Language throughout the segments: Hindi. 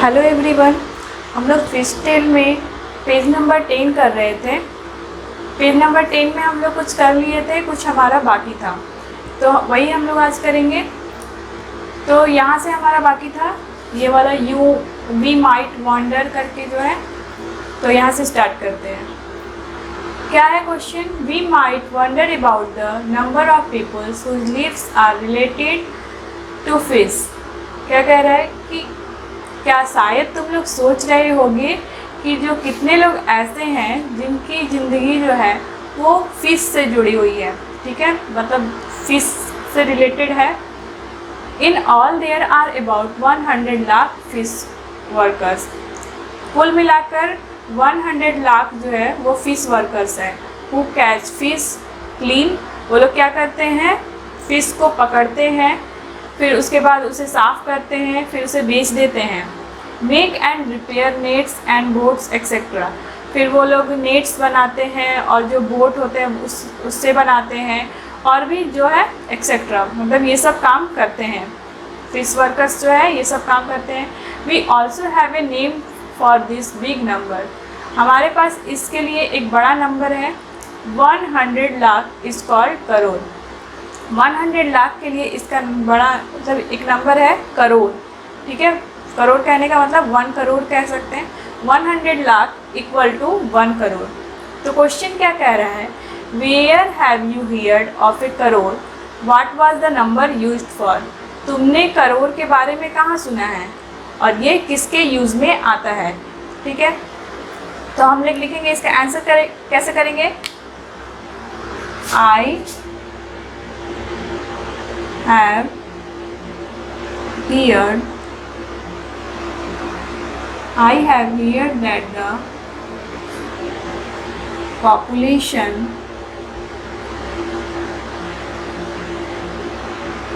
हेलो एवरीवन, हम लोग फिश टेल में पेज नंबर 10 कर रहे थे। पेज नंबर 10 में हम लोग कुछ कर लिए थे, कुछ हमारा बाकी था, तो वही हम लोग आज करेंगे। तो यहाँ से हमारा बाकी था ये वाला यू वी माइट वॉन्डर करके जो है, तो यहाँ से स्टार्ट करते हैं। क्या है question? We might wonder about the number of peoples whose lives are related to fish. क्या कह रहा है कि क्या शायद तुम लोग सोच रहे होगे कि जो कितने लोग ऐसे हैं जिनकी ज़िंदगी जो है वो फिश से जुड़ी हुई है, ठीक है, मतलब फिश से रिलेटेड है। In all there are about 100 lakh fish workers. कुल मिलाकर 100 लाख जो है वो फिश वर्कर्स हैं। हु कैच फिश क्लीन, वो लोग क्या करते हैं, फिश को पकड़ते हैं, फिर उसके बाद उसे साफ़ करते हैं, फिर उसे बेच देते हैं। Make and repair nets and boats etcetera, फिर वो लोग नेट्स बनाते हैं और जो बोट होते हैं उससे बनाते हैं, और भी जो है एक्सेट्रा, मतलब ये सब काम करते हैं। फिश वर्कर्स जो है ये सब काम करते हैं। We also have a name for this big number, हमारे पास इसके लिए एक बड़ा नंबर है। 100 लाख इज कॉल्ड करोड़। 100 लाख के लिए इसका बड़ा मतलब एक नंबर है करोड़, ठीक है। करोड़ कहने का मतलब 1 करोड़ कह सकते हैं। 100 लाख इक्वल टू 1 करोड़। तो क्वेश्चन क्या कह रहा है? Where have you heard of a crore, what was the number used for. तुमने करोड़ के बारे में कहाँ सुना है और ये किसके यूज़ में आता है, ठीक है। तो हम लोग लिखेंगे इसका आंसर कैसे करेंगे? आई have heard that the population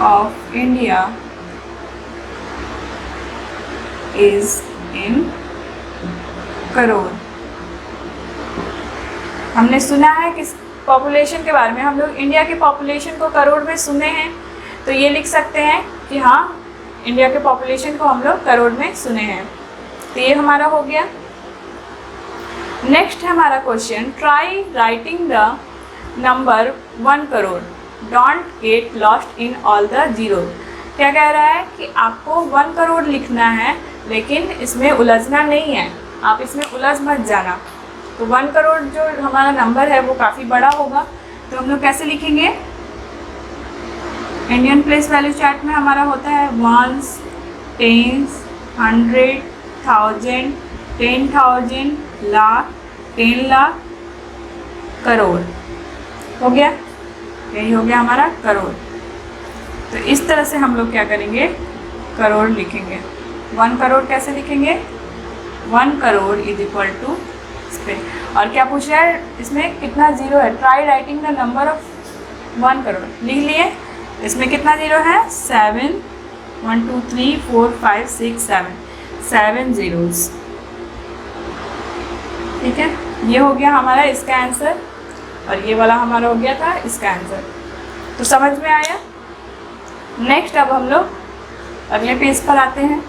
of India is in crore. हमने सुना है किस पॉपुलेशन के बारे में, हम लोग इंडिया की पॉपुलेशन को करोड़ में सुने हैं, तो ये लिख सकते हैं कि हाँ, इंडिया के पॉपुलेशन को हम लोग करोड़ में सुने हैं। तो ये हमारा हो गया। नेक्स्ट है हमारा question, try writing the number 1 crore, don't get lost in all the zero. क्या कह रहा है कि आपको 1 करोड़ लिखना है, लेकिन इसमें उलझना नहीं है, आप इसमें उलझ मत जाना। तो 1 करोड़ जो हमारा नंबर है वो काफ़ी बड़ा होगा, तो हम लोग कैसे लिखेंगे? इंडियन प्लेस वैल्यू चार्ट में हमारा होता है 1s, 10s, 100, 1000, 10,000, लाख, 10 लाख, करोड़। हो गया, यही हो गया हमारा करोड़। तो इस तरह से हम लोग क्या करेंगे, करोड़ लिखेंगे। 1 करोड़ कैसे लिखेंगे? 1 करोड़ इज इक्वल टू इस पे, और क्या पूछ रहा है इसमें, कितना ज़ीरो है? Try writing the number of 1 crore. लिख लिए, इसमें कितना ज़ीरो है? 7, 1 2 3 4 5 6 7 ज़ीरोज़, ठीक है। ये हो गया हमारा इसका आंसर, और ये वाला हमारा हो गया था इसका आंसर। तो समझ में आया? नेक्स्ट अब हम लोग अगले पेज पर आते हैं।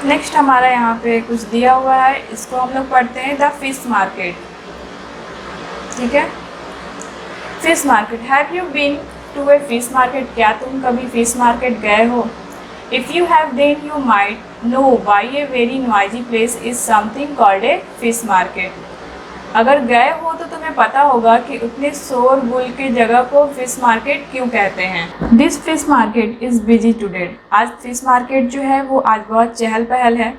नेक्स्ट हमारा यहाँ पे कुछ दिया हुआ है, इसको हम लोग पढ़ते हैं। द फिश मार्केट, ठीक है। Fish market, have you been to a fish market? क्या तुम कभी फिश मार्केट गए हो? If you have then you might know why a very noisy place is something called a fish market. अगर गए हो तो तुम्हें पता होगा कि उतने शोरगुल की जगह को फिश मार्केट क्यों कहते हैं। This fish market is busy today, आज फिश मार्केट जो है वो आज बहुत चहल पहल है।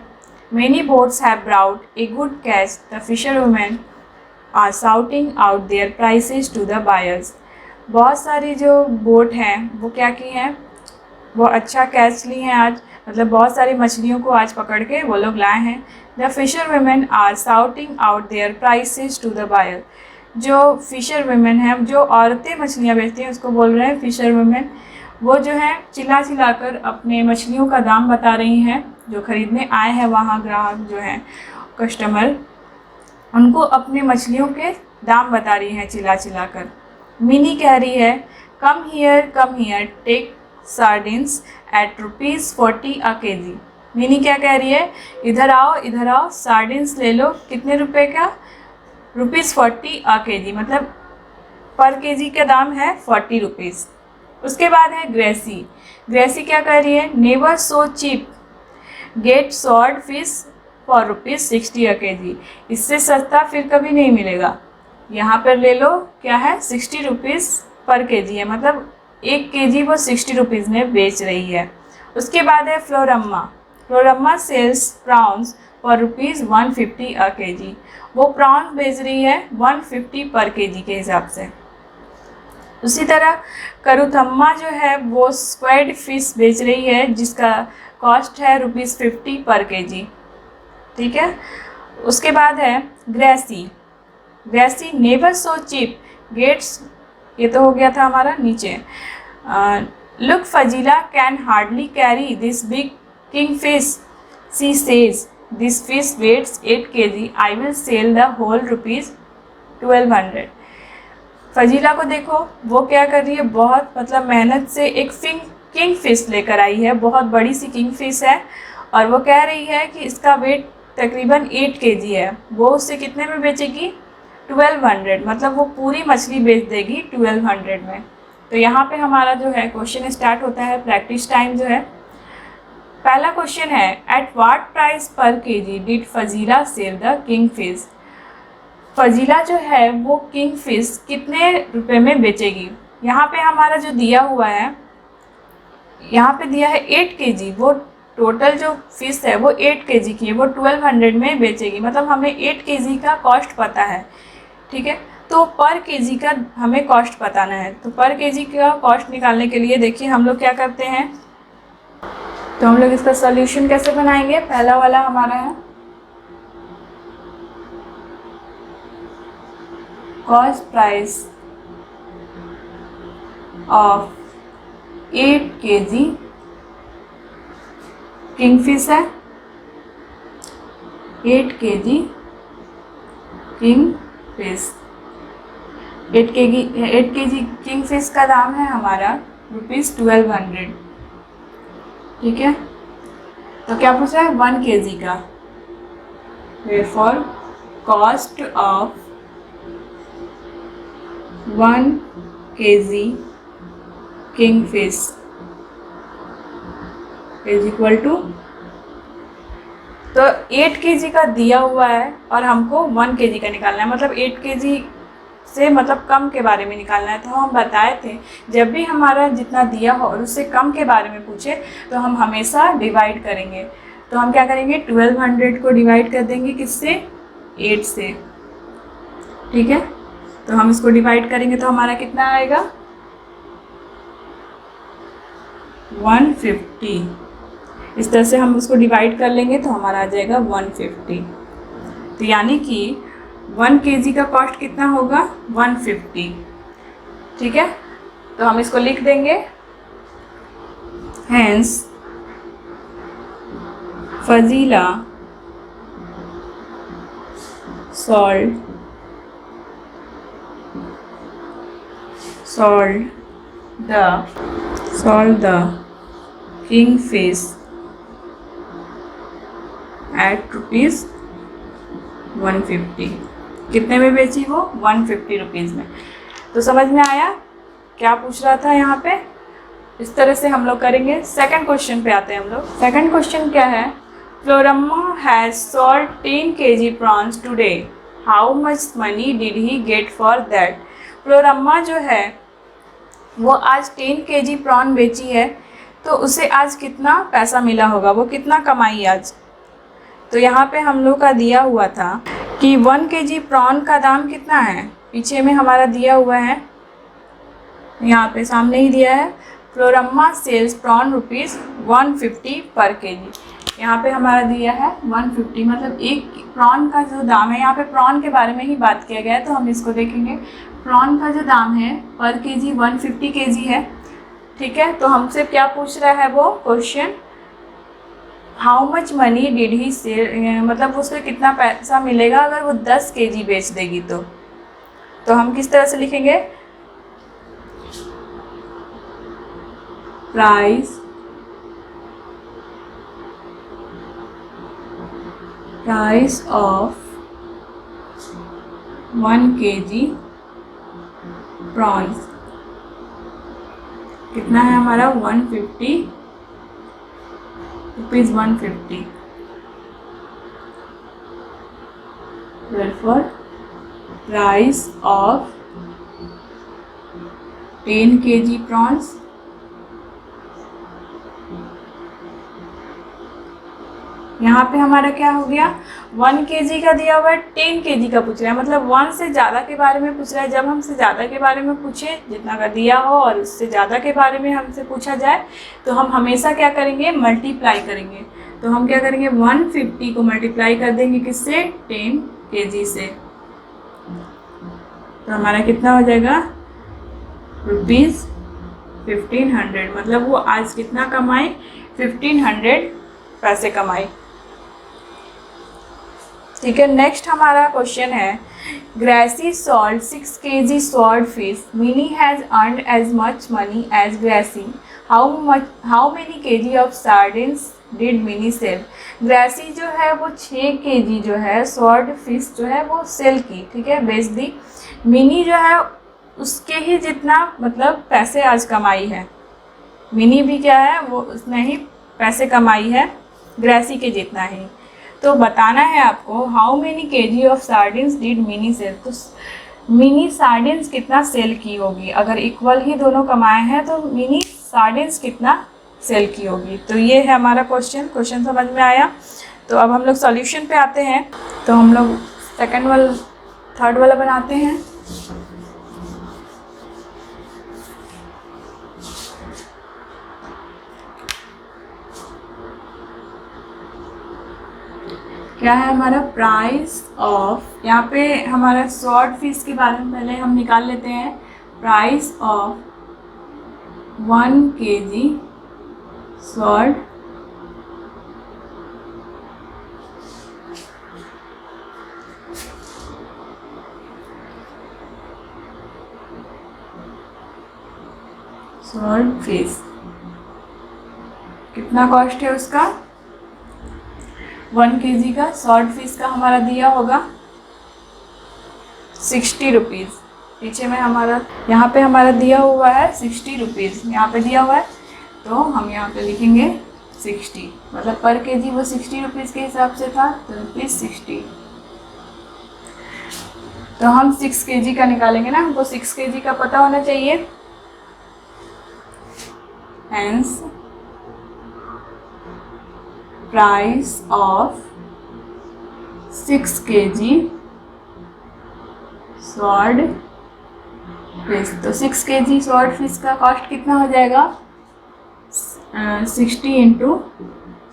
Many boats have brought a good catch, the fisher women are shouting out their prices to the buyers. बहुत सारी जो बोट हैं वो क्या की हैं, वो अच्छा कैच ली हैं आज, मतलब बहुत सारी मछलियों को आज पकड़ के वो लोग लाए हैं। The fisher women are shouting out their prices to the buyer, जो फिशर वुमेन हैं, जो औरतें मछलियाँ बेचती हैं उसको बोल रहे हैं फिशर वुमेन। वो जो है चिल्ला चिल्लाकर अपने मछलियों का दाम बता रही हैं, जो ख़रीदने आए हैं वहाँ ग्राहक जो हैं, कस्टमर उनको अपने मछलियों के दाम बता रही है चिल्ला चिल्ला कर। मिनी कह रही है come here take sardines at ₹40 a kg. Mini क्या कह रही है, इधर आओ सार्डिन्स ले लो, कितने रुपए का, ₹40 अ केजी, मतलब पर केजी का दाम है ₹40। उसके बाद है ग्रेसी। ग्रेसी क्या कह रही है, never so cheap get salt fish for ₹60 a kg. इससे सस्ता फिर कभी नहीं मिलेगा। यहाँ पर ले लो, क्या है, ₹60 पर केजी है, मतलब 1 केजी वो ₹60 में बेच रही है। उसके बाद है Floramma. Floramma sells prawns for ₹150 a kg. वो प्रॉन्स बेच रही है 150 पर केजी के हिसाब से। उसी तरह करुथम्मा जो है वो स्क्वैड फिश बेच रही है जिसका कॉस्ट है ₹50 पर केजी। ठीक है। उसके बाद है Gracie. Gracie never so cheap gets, ये तो हो गया था हमारा नीचे। Look Fazila can hardly carry this big kingfish, she says this fish weighs 8 kg, I will sell the whole ₹1200। Fazila को देखो, वो क्या कर रही है, बहुत मतलब मेहनत से एक किंग फिश लेकर आई है, बहुत बड़ी सी किंग फिश है, और वो कह रही है कि इसका वेट तकरीबन 8 केजी है। वो उससे कितने में बेचेगी, 1200, मतलब वो पूरी मछली बेच देगी 1200 में। तो यहाँ पे हमारा जो है क्वेश्चन स्टार्ट होता है, प्रैक्टिस टाइम जो है। पहला क्वेश्चन है, at what price per kg did Fazila sell the kingfish. Fazila जो है वो किंग फिश कितने रुपए में बेचेगी। यहाँ पे हमारा जो दिया हुआ है, यहाँ पे दिया है 8 केजी, वो टोटल जो फिश है वो 8 केजी की है, वो 1200 में बेचेगी, मतलब हमें 8 केजी का कॉस्ट पता है। ठीक है, तो पर केजी का हमें कॉस्ट बताना है। तो पर केजी का कॉस्ट निकालने के लिए देखिए हम लोग क्या करते हैं, तो हम लोग इसका सॉल्यूशन कैसे बनाएंगे। पहला वाला हमारा है cost price of 8 KG king fish है, 8 KG king fish. 8 KG king fish का दाम है हमारा ₹1200। ठीक है, तो क्या पूछा है, 1 केजी का। therefore cost of 1 KG king fish is equal to, तो 8 केजी का दिया हुआ है और हमको 1 केजी का निकालना है, मतलब 8 केजी से मतलब कम के बारे में निकालना है। तो हम बताए थे जब भी हमारा जितना दिया हो और उससे कम के बारे में पूछे तो हम हमेशा डिवाइड करेंगे। तो हम क्या करेंगे, 1200 को डिवाइड कर देंगे किससे, 8 से। ठीक है, तो हम इसको डिवाइड करेंगे तो हमारा कितना आएगा, 150। इस तरह से हम उसको डिवाइड कर लेंगे तो हमारा आ जाएगा 150। तो यानी कि 1 केजी का कॉस्ट कितना होगा, 150। ठीक है, तो हम इसको लिख देंगे, hence Fazila sold the kingfish at ₹150। कितने में बेची वो, 150 रुपीज़ में। तो समझ में आया क्या पूछ रहा था यहाँ पे। इस तरह से हम लोग करेंगे। सेकंड क्वेश्चन पे आते हैं हम लोग। सेकंड क्वेश्चन क्या है, Floramma has sold 10 kg prawns today, how much money did he get for that. Floramma जो है वो आज 10 kg प्रॉन बेची है, तो उसे आज कितना पैसा मिला होगा, वो कितना कमाई आज। तो यहाँ पे हम लोग का दिया हुआ था कि 1 kg प्रॉन का दाम कितना है, पीछे में हमारा दिया हुआ है, यहाँ पे सामने ही दिया है, फ्लोरम्मा सेल्स प्रॉन ₹150 पर केजी। यहाँ पे हमारा दिया है 150, मतलब एक प्रॉन का जो दाम है, यहाँ पे प्रॉन के बारे में ही बात किया गया है, तो हम इसको देखेंगे। प्रॉन का जो दाम है पर केजी 150 केजी है। ठीक है, तो हमसे क्या पूछ रहा है वो question, how much money did he sell, मतलब उसको कितना पैसा मिलेगा अगर वो 10 kg बेच देगी तो हम किस तरह से लिखेंगे, प्राइस ऑफ 1 kg प्रॉन्स कितना है हमारा 150 rupees 150। therefore price of 10 kg prawns यहाँ पे हमारा क्या हो गया, 1 kg का दिया हुआ है, 10 kg का पूछ रहा है, मतलब 1 से ज़्यादा के बारे में पूछ रहा है। जब हमसे ज़्यादा के बारे में पूछे, जितना का दिया हो और उससे ज़्यादा के बारे में हमसे पूछा जाए तो हम हमेशा क्या करेंगे, मल्टीप्लाई करेंगे। तो हम क्या करेंगे, 150 को मल्टीप्लाई कर देंगे किससे, 10 kg से। तो हमारा कितना हो जाएगा, ₹1500, मतलब वो आज कितना कमाए, 1500 पैसे कमाए। ठीक है, नेक्स्ट हमारा क्वेश्चन है, Gracie sold 6 kg salt fish, Mini has earned as much money as Gracie, how many kg of sardines did Mini sell. Gracie जो है वो 6 kg जो है सॉल्ड फिश जो है वो सेल की, ठीक है, बेच दी। मिनी जो है उसके ही जितना मतलब पैसे आज कमाई है, मिनी भी क्या है वो उसने ही पैसे कमाई है, ग्रेसी के जितना ही। तो बताना है आपको how many kg of sardines did Mini sell, तो मिनी सार्डिन्स कितना सेल की होगी। अगर इक्वल ही दोनों कमाए हैं तो मिनी सार्डिन्स कितना सेल की होगी। तो ये है हमारा क्वेश्चन समझ में आया। तो अब हम लोग सॉल्यूशन पे आते हैं। तो हम लोग थर्ड वाला बनाते हैं। क्या है हमारा, प्राइस ऑफ, यहाँ पे हमारा सॉल्ड फिश के बारे में पहले हम निकाल लेते हैं। Price of 1 kg salt fish, कितना कॉस्ट है उसका, 1 kg का सॉल्ड फिश का हमारा दिया होगा 60 रुपीज़। पीछे में हमारा यहाँ पे हमारा दिया हुआ है 60 रुपीज़, यहाँ पे दिया हुआ है तो हम यहाँ पे लिखेंगे 60, मतलब पर kg वो 60 रुपीज़ के हिसाब से था, तो ₹60। तो हम 6 kg का निकालेंगे ना, हमको 6 kg का पता होना चाहिए। Hence price of 6 kg salt fish, तो 6 kg सॉल्ड फिश का कॉस्ट कितना हो जाएगा, 60 ×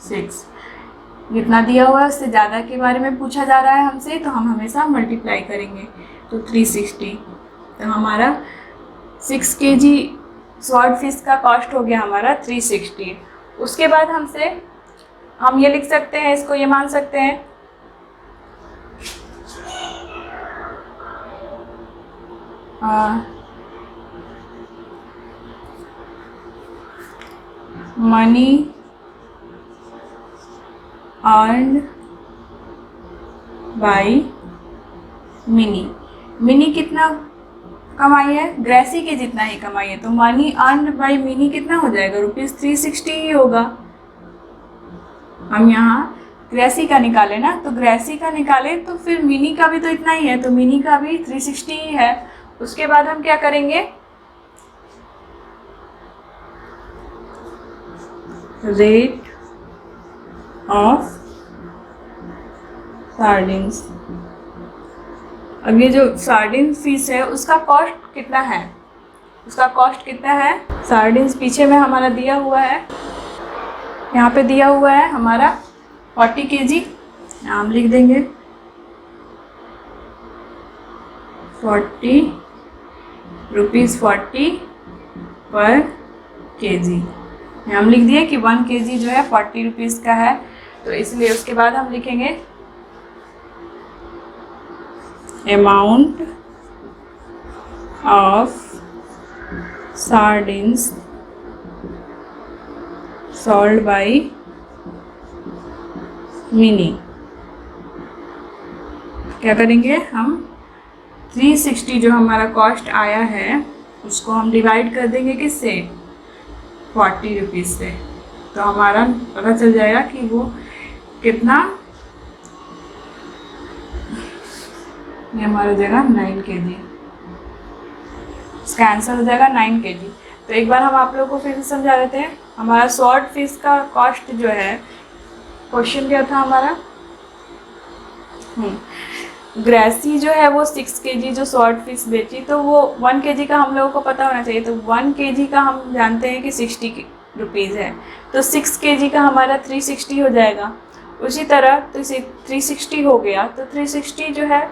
6। जितना दिया हुआ है उससे ज़्यादा के बारे में पूछा जा रहा है हमसे, तो हम हमेशा मल्टीप्लाई करेंगे, तो 360। तो हमारा 6 kg सॉल्ड फिश का कॉस्ट हो गया हमारा 360। उसके बाद हम ये लिख सकते हैं, इसको ये मान सकते हैं, मनी अर्न्ड बाय मिनी कितना कमाई है, ग्रेसी के जितना ही कमाई है, तो मनी अर्न्ड बाय मिनी कितना हो जाएगा, ₹360 ही होगा। हम यहाँ ग्रेसी का निकाले ना, तो ग्रेसी का निकाले तो फिर मिनी का भी तो इतना ही है, तो मिनी का भी 360 ही है। उसके बाद हम क्या करेंगे, रेट ऑफ सार्डिन्स। अब ये जो सार्डिन फिश है उसका कॉस्ट कितना है, सार्डिन्स पीछे में हमारा दिया हुआ है, यहाँ पे दिया हुआ है हमारा 40 kg, हम लिख देंगे 40 रुपीज़ 40 पर kg। हम लिख दिए कि 1 kg जो है 40 रुपीज़ का है, तो इसलिए उसके बाद हम लिखेंगे amount of sardines sold by mini. क्या करेंगे हम 360 जो हमारा कॉस्ट आया है उसको हम डिवाइड कर देंगे किससे, 40 रुपीज़ से। तो हमारा पता चल जाएगा कि वो कितना, ये हमारा हो जाएगा 9 kg। इसका आंसर हो जाएगा 9 kg। तो एक बार हम आप लोगों को फिर से समझा देते हैं। हमारा स्वॉर्ड फिश का कॉस्ट जो है, क्वेश्चन क्या था हमारा, ग्रेसी जो है वो 6 kg जो स्वॉर्ड फिश बेची, तो वो 1 kg का हम लोगों को पता होना चाहिए। तो 1 kg का हम जानते हैं कि 60 रुपीज़ है, तो 6 kg का हमारा 360 हो जाएगा। उसी तरह तो इसे 360 हो गया, तो 360 जो है,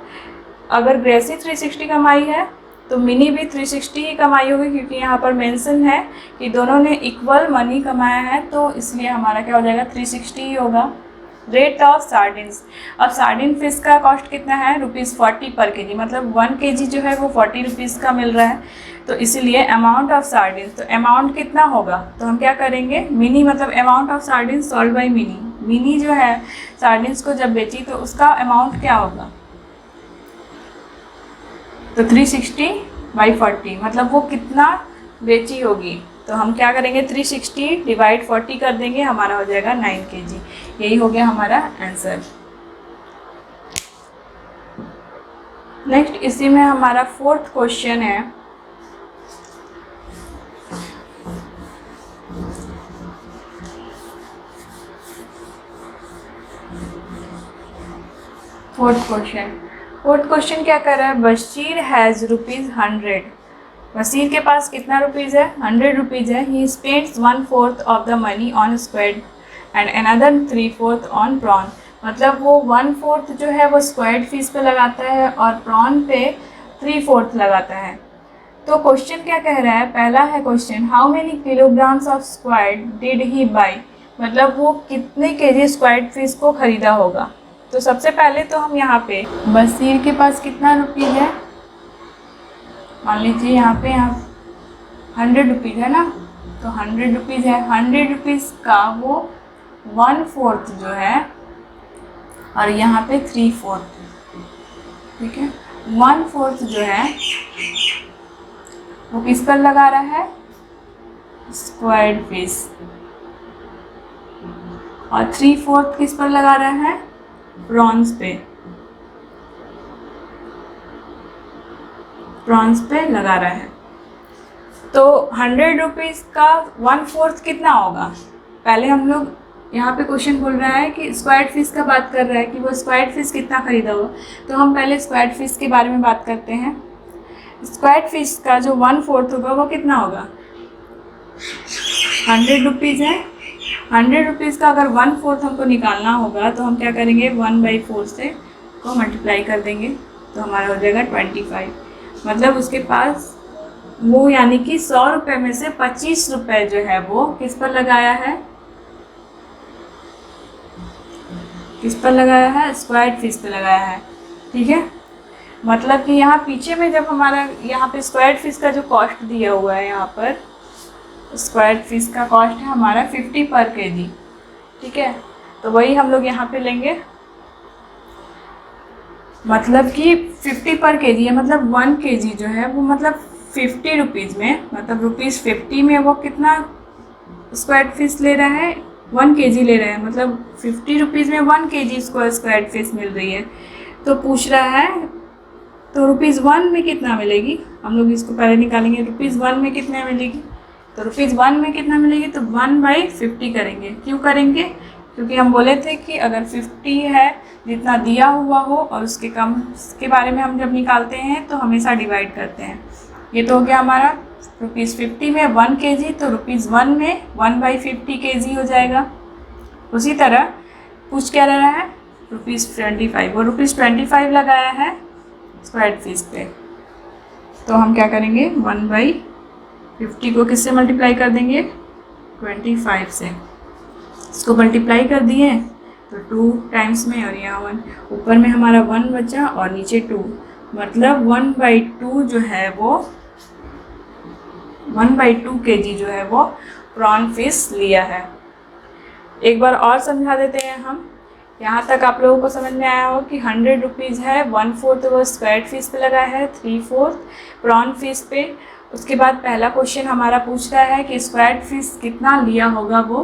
अगर ग्रेसी 360 कमाई है तो मिनी भी 360 ही कमाई होगी, क्योंकि यहाँ पर मेंशन है कि दोनों ने इक्वल मनी कमाया है, तो इसलिए हमारा क्या हो जाएगा 360 ही होगा। रेट ऑफ सार्डिन्स, अब सार्डिन फिश का कॉस्ट कितना है, ₹40 पर केजी, मतलब 1 kg जो है वो 40 रुपीज़ का मिल रहा है। तो इसीलिए अमाउंट ऑफ सार्डिन्स, तो अमाउंट कितना होगा, तो हम क्या करेंगे, मिनी मतलब amount of sardines sold by mini. Mini जो है सार्डिन्स को जब बेची तो उसका अमाउंट क्या होगा, तो 360/40, मतलब वो कितना बेची होगी। तो हम क्या करेंगे, 360 डिवाइड 40 कर देंगे, हमारा हो जाएगा 9 kg। यही हो गया हमारा आंसर। नेक्स्ट इसी में हमारा 4th क्वेश्चन है। फोर्थ क्वेश्चन क्या कर रहा है, बशीर हैज़ ₹100। बशीर के पास कितना रुपीज़ है, 100 रुपीज़ है। He spends 1/4 of the money on squid and another 3/4 on prawn, मतलब वो 1/4 जो है वो स्क्वैड फिश पे लगाता है और प्रॉन पे 3/4 लगाता है। तो क्वेश्चन क्या कह रहा है, पहला है question, how many kilograms of squid did he buy, मतलब वो कितने केजी स्क्वैड फिश को खरीदा होगा। तो सबसे पहले तो हम यहाँ पे बशीर के पास कितना रुपीज़ है, मान लीजिए यहाँ 100 रुपीज़ है ना, तो 100 रुपीज़ है, 100 रुपीज़ का वो 1/4 जो है और यहाँ पे 3/4, ठीक है। 1/4 जो है वो किस पर लगा रहा है, स्क्वायर्ड फिश, और 3/4 किस पर लगा रहा है, प्रॉन्स पे लगा रहा है। तो 100 रुपीज़ का 1/4 कितना होगा, पहले हम लोग यहाँ पे क्वेश्चन बोल रहा है कि स्क्वायर्ड फिश का बात कर रहा है कि वो स्क्वायर्ड फिश कितना खरीदा होगा। तो हम पहले स्क्वायर्ड फिश के बारे में बात करते हैं। स्क्वायर्ड फिश का जो 1/4 होगा वो कितना होगा, 100 रुपीज़ है। 100 रुपीज़ का अगर 1/4 हमको निकालना होगा तो हम क्या करेंगे, 1/4 से को मल्टीप्लाई कर देंगे, तो हमारा हो जाएगा 25। मतलब उसके पास वो यानी कि 100 रुपये में से 25 रुपये जो है वो किस पर लगाया है, स्क्वायर्ड फिश पे लगाया है, ठीक है। मतलब कि यहाँ पीछे में जब हमारा यहाँ पे स्क्वायर्ड फिश का जो कॉस्ट दिया हुआ है, यहाँ पर स्क्वायर्ड फिश का कॉस्ट है हमारा 50 पर केजी, ठीक है। तो वही हम लोग यहाँ पे लेंगे, मतलब कि 50 पर केजी है, मतलब 1 kg जो है वो मतलब 50 रुपीज़ में, मतलब ₹50 में वो कितना स्क्वायर्ड फिश ले रहा है, 1 kg ले रहा है, मतलब 50 रुपीज़ में 1 kg इसको स्क्वायर्ड फिश मिल रही है। तो पूछ रहा है तो ₹1 में कितना मिलेगी, हम लोग इसको पहले निकालेंगे, ₹1 में कितना मिलेगी, तो ₹1 में कितना मिलेगी, तो 1/50 करेंगे। क्यों करेंगे, क्योंकि हम बोले थे कि अगर 50 है जितना दिया हुआ हो और उसके कम के बारे में हम जब निकालते हैं तो हमेशा डिवाइड करते हैं। ये तो हो गया हमारा ₹50 में 1 kg, तो ₹1 में 1/50 kg हो जाएगा। उसी तरह पूछ क्या रहा है, ₹25, वो ₹25 लगाया है स्क्वायर्ड फिश पे। तो हम क्या करेंगे, 1/50 को किससे मल्टीप्लाई कर देंगे, 25 से। इसको मल्टीप्लाई कर दिए तो 2 टाइम्स में और यहाँ 1, ऊपर में हमारा 1 बचा और नीचे 2, मतलब 1/2 जो है वो 1/2 kg जो है वो प्रॉन फिश लिया है। एक बार और समझा देते हैं हम। यहाँ तक आप लोगों को समझ में आया हो कि 100 रुपीज़ है, 1/4 वो स्क्वायर्ड फिश पे लगा है, 3/4 प्रॉन फिश पे। उसके बाद पहला क्वेश्चन हमारा पूछ रहा है कि स्क्वायर्ड फिश कितना लिया होगा वो।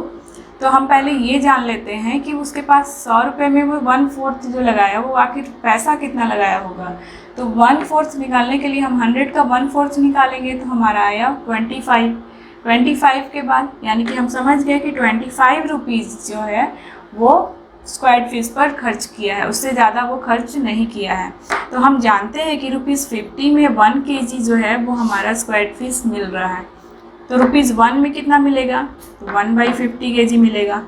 तो हम पहले ये जान लेते हैं कि उसके पास 100 रुपये में वो 1/4 जो लगाया वो आखिर पैसा कितना लगाया होगा। तो 1/4 निकालने के लिए हम 100 का 1/4 निकालेंगे तो हमारा आया 25 के बाद, यानी कि हम समझ गए कि 25 रुपीज़ जो है वो स्क्वायर्ड फिश पर खर्च किया है, उससे ज़्यादा वो खर्च नहीं किया है। तो हम जानते हैं कि ₹50 में 1 kg जो है वो हमारा स्क्वायर्ड फिश मिल रहा है। तो ₹1 में कितना मिलेगा, तो 1/50 kg मिलेगा।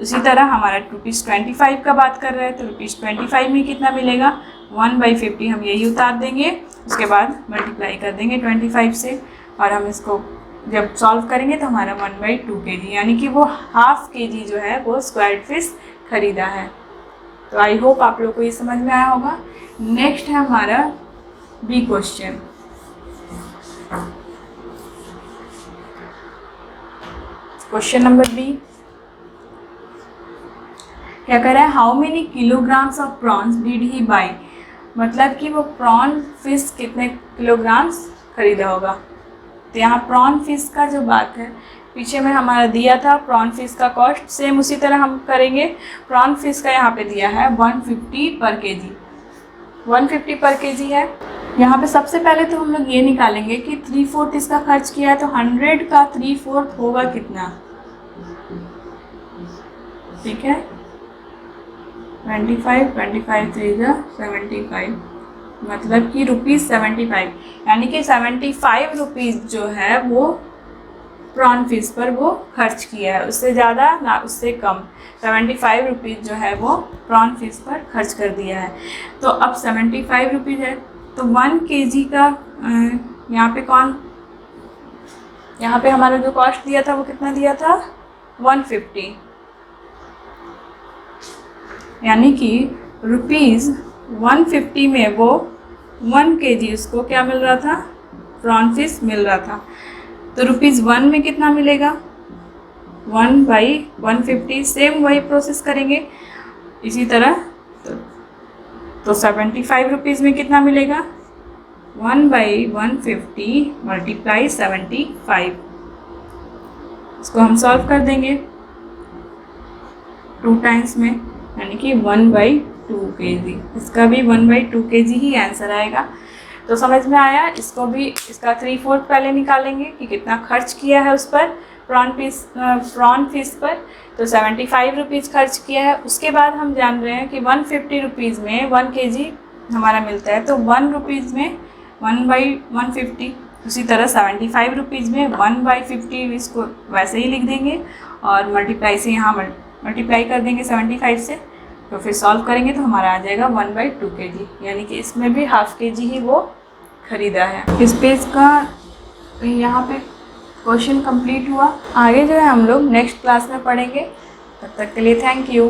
उसी तरह हमारा ₹25 का बात कर रहे हैं तो ₹25 में कितना मिलेगा, 1/50 हम यही उतार देंगे, उसके बाद मल्टीप्लाई कर देंगे 25 से, और हम इसको जब सॉल्व करेंगे तो हमारा 1/2 kg, यानी कि वो ½ kg जो है वो स्क्वायर्ड फिश खरीदा है। तो आई होप आप लोग को ये समझ में आया होगा। नेक्स्ट है हमारा B question. Question number B क्या कह रहा है, how many kilograms of prawns did he buy, मतलब कि वो प्रॉन फिश कितने किलोग्राम्स खरीदा होगा। तो यहाँ प्रॉन फिश का जो बात है पीछे में हमारा दिया था प्रॉन फिश का कॉस्ट, सेम उसी तरह हम करेंगे। प्रॉन फिश का यहाँ पे दिया है 150 पर kg, 150 पर kg है। यहाँ पे सबसे पहले तो हम लोग ये निकालेंगे कि 3/4 इसका खर्च किया है, तो 100 का 3/4 होगा कितना, ठीक है, 25 3 75, मतलब कि ₹75, यानी कि 75 रुपीज़ जो है वो प्रॉन फिश पर वो खर्च किया है, उससे ज़्यादा ना उससे कम, 75 रुपीज़ जो है वो प्रॉन फिश पर खर्च कर दिया है। तो अब 75 रुपीज़ है तो 1 kg का यहाँ पे हमारा जो कॉस्ट दिया था वो कितना दिया था, 150, यानी कि ₹150 में वो 1 kg उसको क्या मिल रहा था, प्रॉन फिश मिल रहा था। तो ₹1 में कितना मिलेगा, 1/150, सेम वही प्रोसेस करेंगे इसी तरह। तो 75 रुपीज़ में कितना मिलेगा, 1/150 मल्टीप्लाई 75, इसको हम सॉल्व कर देंगे 2 टाइम्स में, यानी कि 1/2 kg, इसका भी 1/2 kg ही आंसर आएगा। तो समझ में आया। इसको भी इसका 3/4 पहले निकालेंगे कि कितना खर्च किया है उस पर प्रॉन फिश पर। तो 75 रुपीज़ खर्च किया है। उसके बाद हम जान रहे हैं कि 150 रुपीज़ में 1 kg हमारा मिलता है, तो 1 रुपीज़ में 1/150, उसी तरह 75 रुपीज़ में 1/50, इसको वैसे ही लिख देंगे और मल्टीप्लाई से यहाँ मल्टीप्लाई कर देंगे 75 से। तो फिर सॉल्व करेंगे तो हमारा आ जाएगा 1/2 kg, यानी कि इसमें भी ½ kg ही वो खरीदा है। इस पेज का यहाँ पे क्वेश्चन कंप्लीट हुआ। आगे जो है हम लोग नेक्स्ट क्लास में पढ़ेंगे। तब तक के लिए थैंक यू।